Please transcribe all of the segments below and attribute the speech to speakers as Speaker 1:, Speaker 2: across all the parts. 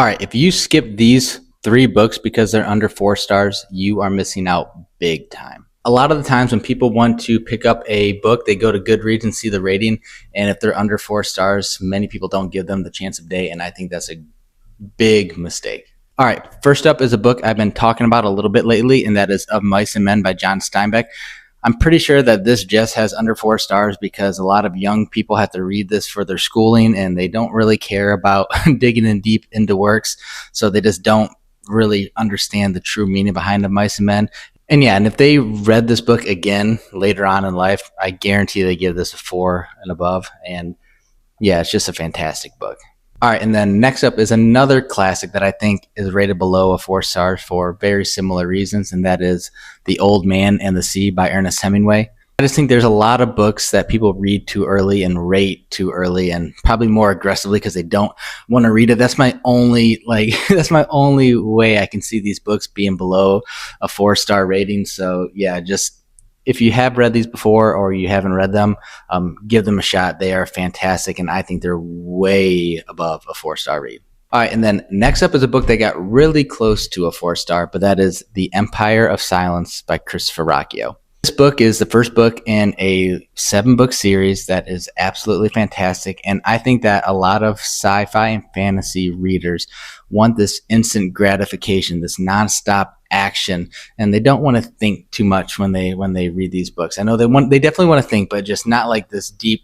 Speaker 1: All right, if you skip these three books because they're under 4 stars, you are missing out big time. A lot of the times when people want to pick up a book, they go to Goodreads and see the rating. And if they're under 4 stars, many people don't give them the chance of day. And I think that's a big mistake. All right, first up is a book I've been talking about a little bit lately, and that is Of Mice and Men by John Steinbeck. I'm pretty sure that this just has under 4 stars because a lot of young people have to read this for their schooling and they don't really care about digging in deep into works. So they just don't really understand the true meaning behind Of Mice and Men. And yeah, and if they read this book again later on in life, I guarantee they give this a 4 and above. And yeah, it's just a fantastic book. All right, and then next up is another classic that I think is rated below a 4 stars for very similar reasons, and that is The Old Man and the Sea by Ernest Hemingway. I just think there's a lot of books that people read too early and rate too early and probably more aggressively because they don't want to read it. That's my only that's my only way I can see these books being below a 4 star rating. So yeah, just if you have read these before or you haven't read them, give them a shot. They are fantastic, and I think they're way above a 4 star read. All right, and then next up is a book that got really close to a 4 star, but that is The Empire of Silence by Christopher Ruocchio. This book is the first book in a 7-book series that is absolutely fantastic, and I think that a lot of sci-fi and fantasy readers want this instant gratification, this nonstop action, and they don't want to think too much when they read these books. I know they definitely want to think, but just not like this deep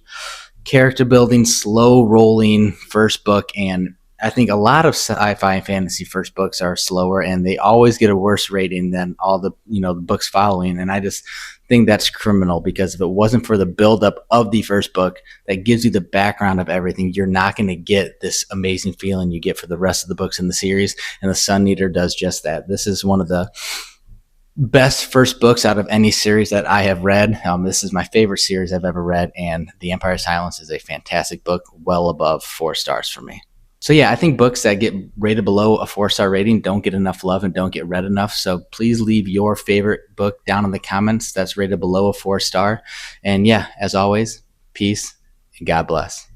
Speaker 1: character building, slow rolling first book. And I think a lot of sci-fi and fantasy first books are slower, and they always get a worse rating than all the the books following. And I just think that's criminal because if it wasn't for the buildup of the first book that gives you the background of everything, you're not going to get this amazing feeling you get for the rest of the books in the series. And The Sun Eater does just that. This is one of the best first books out of any series that I have read. This is my favorite series I've ever read, and The Empire of Silence is a fantastic book, well above 4 stars for me. So yeah, I think books that get rated below a 4 star rating don't get enough love and don't get read enough. So please leave your favorite book down in the comments that's rated below a 4 star. And yeah, as always, peace and God bless.